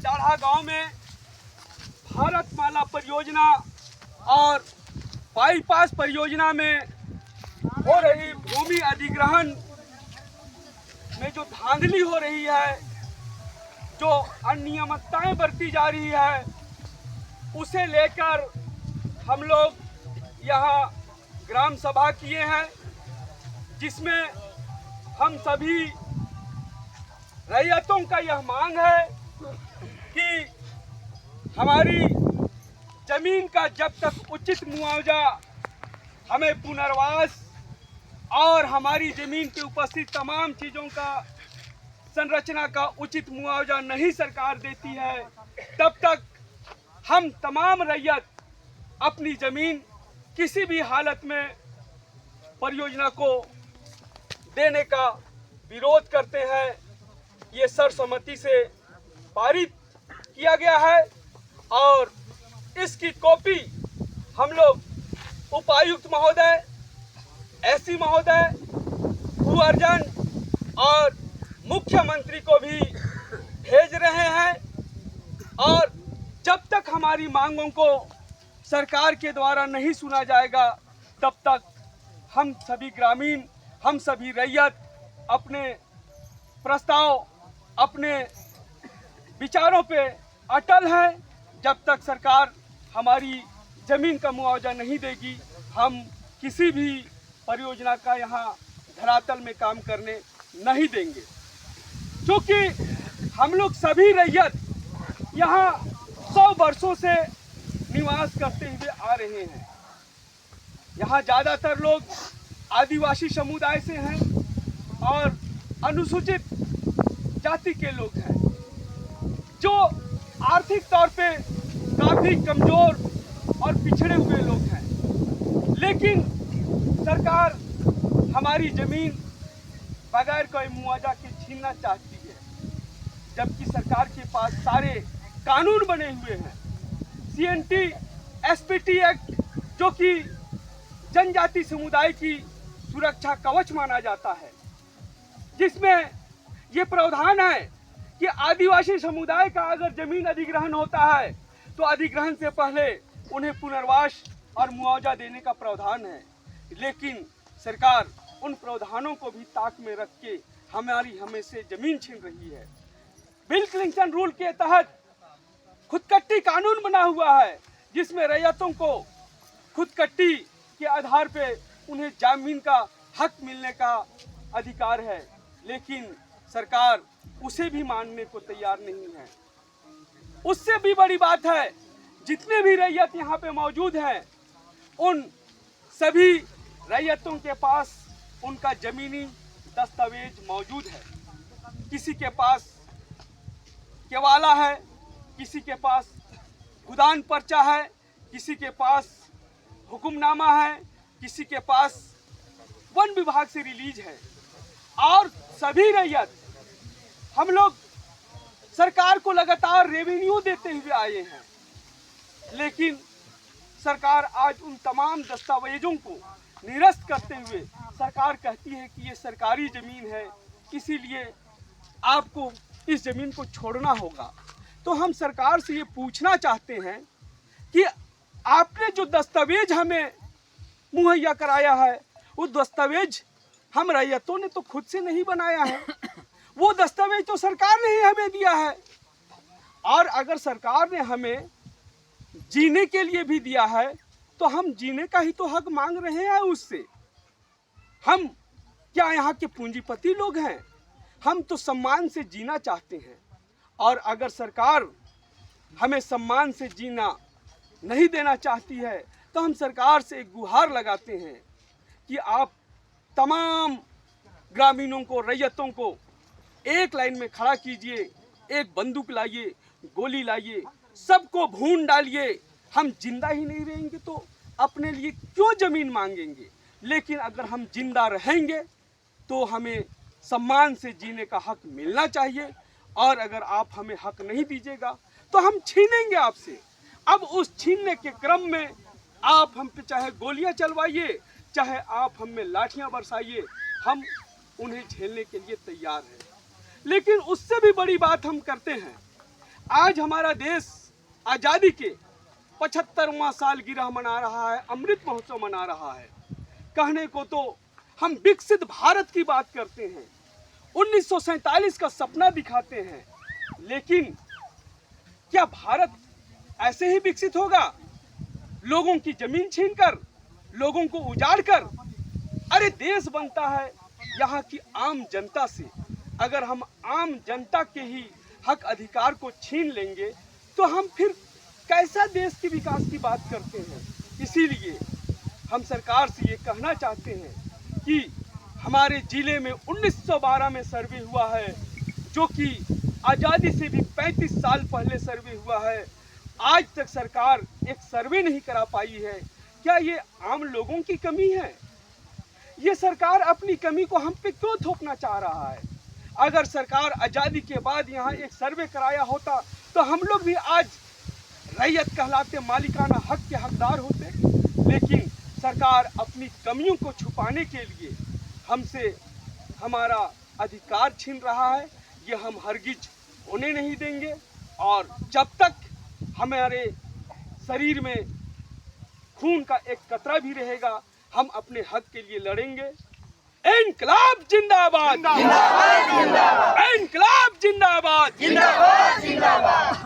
दाढ़ा गांव में भारतमाला परियोजना और बाईपास परियोजना में हो रही भूमि अधिग्रहण में जो धांधली हो रही है, जो अनियमितताएं बरती जा रही है, उसे लेकर हम लोग यहाँ ग्राम सभा किए हैं, जिसमें हम सभी रैयतों का यह मांग है कि हमारी जमीन का जब तक उचित मुआवजा, हमें पुनर्वास और हमारी जमीन पे उपस्थित तमाम चीज़ों का संरचना का उचित मुआवजा नहीं सरकार देती है, तब तक हम तमाम रैयत अपनी जमीन किसी भी हालत में परियोजना को देने का विरोध करते हैं। ये सर्वसम्मति से पारित किया गया है और इसकी कॉपी हम लोग उपायुक्त महोदय, एससी महोदय, भू अर्जन और मुख्यमंत्री को भी भेज रहे हैं। और जब तक हमारी मांगों को सरकार के द्वारा नहीं सुना जाएगा, तब तक हम सभी ग्रामीण, हम सभी रैयत अपने प्रस्ताव, अपने विचारों पे अटल हैं। जब तक सरकार हमारी जमीन का मुआवजा नहीं देगी, हम किसी भी परियोजना का यहाँ धरातल में काम करने नहीं देंगे। क्योंकि हम लोग सभी रैयत यहाँ 100 वर्षों से निवास करते हुए आ रहे हैं। यहाँ ज़्यादातर लोग आदिवासी समुदाय से हैं और अनुसूचित जाति के लोग हैं, जो आर्थिक तौर पे काफ़ी कमज़ोर और पिछड़े हुए लोग हैं। लेकिन सरकार हमारी ज़मीन बगैर कोई मुआवजा के छीनना चाहती है, जबकि सरकार के पास सारे कानून बने हुए हैं। CNT SPT एक्ट, जो कि जनजाति समुदाय की सुरक्षा कवच माना जाता है, जिसमें ये प्रावधान है कि आदिवासी समुदाय का अगर जमीन अधिग्रहण होता है तो अधिग्रहण से पहले उन्हें पुनर्वास और मुआवजा देने का प्रावधान है। लेकिन सरकार उन प्रावधानों को भी ताक में रख के हमें से जमीन छीन रही है। बिल क्लिंटन रूल के तहत खुदकट्टी कानून बना हुआ है, जिसमें रैयतों को खुदकट्टी के आधार पे उन्हें जमीन का हक मिलने का अधिकार है। लेकिन सरकार उसे भी मानने को तैयार नहीं है। उससे भी बड़ी बात है, जितने भी रैयत यहाँ पे मौजूद हैं, उन सभी रैयतों के पास उनका जमीनी दस्तावेज मौजूद है। किसी के पास केवाला है, किसी के पास गुदान पर्चा है, किसी के पास हुक्मनामा है, किसी के पास वन विभाग से रिलीज है। और सभी रैयत हम लोग सरकार को लगातार रेवेन्यू देते हुए आए हैं, लेकिन सरकार आज उन तमाम दस्तावेजों को निरस्त करते हुए सरकार कहती है कि ये सरकारी ज़मीन है, इसीलिए आपको इस ज़मीन को छोड़ना होगा। तो हम सरकार से ये पूछना चाहते हैं कि आपने जो दस्तावेज हमें मुहैया कराया है, वो दस्तावेज हम रैयतों ने तो खुद से नहीं बनाया है, वो दस्तावेज तो सरकार ने ही हमें दिया है। और अगर सरकार ने हमें जीने के लिए भी दिया है, तो हम जीने का ही तो हक मांग रहे हैं उससे। हम क्या यहाँ के पूंजीपति लोग हैं? हम तो सम्मान से जीना चाहते हैं। और अगर सरकार हमें सम्मान से जीना नहीं देना चाहती है, तो हम सरकार से एक गुहार लगाते हैं कि आप तमाम ग्रामीणों को, रैयतों को एक लाइन में खड़ा कीजिए, एक बंदूक लाइए, गोली लाइए, सबको भून डालिए। हम जिंदा ही नहीं रहेंगे तो अपने लिए क्यों ज़मीन मांगेंगे? लेकिन अगर हम जिंदा रहेंगे तो हमें सम्मान से जीने का हक मिलना चाहिए। और अगर आप हमें हक नहीं दीजिएगा तो हम छीनेंगे आपसे। अब उस छीनने के क्रम में आप हम पे चाहे गोलियां चलवाइए, चाहे आप हम में लाठियां बरसाइए, हम उन्हें झेलने के लिए तैयार हैं। लेकिन उससे भी बड़ी बात हम करते हैं, आज हमारा देश आजादी के 75वां सालगिरह मना रहा है, अमृत महोत्सव मना रहा है। कहने को तो हम विकसित भारत की बात करते हैं, 1947 का सपना दिखाते हैं, लेकिन क्या भारत ऐसे ही विकसित होगा? लोगों की जमीन छीनकर, लोगों को उजाड़ कर? अरे देश बनता है यहाँ की आम जनता से। अगर हम आम जनता के ही हक अधिकार को छीन लेंगे तो हम फिर कैसा देश के विकास की बात करते हैं? इसीलिए हम सरकार से ये कहना चाहते हैं कि हमारे जिले में 1912 में सर्वे हुआ है, जो कि आज़ादी से भी 35 साल पहले सर्वे हुआ है। आज तक सरकार एक सर्वे नहीं करा पाई है। क्या ये आम लोगों की कमी है? ये सरकार अपनी कमी को हम पे क्यों थोपना चाह रहा है? अगर सरकार आज़ादी के बाद यहाँ एक सर्वे कराया होता तो हम लोग भी आज रैयत कहलाते, मालिकाना हक के हकदार होते। लेकिन सरकार अपनी कमियों को छुपाने के लिए हमसे हमारा अधिकार छीन रहा है। ये हम हरगिज होने नहीं देंगे, और जब तक हमारे शरीर में खून का एक कतरा भी रहेगा, हम अपने हक के लिए लड़ेंगे। इनकलाब जिंदाबाद, जिंदाबाद, जिंदाबाद। इनकलाब जिंदाबाद, जिंदाबाद, जिंदाबाद।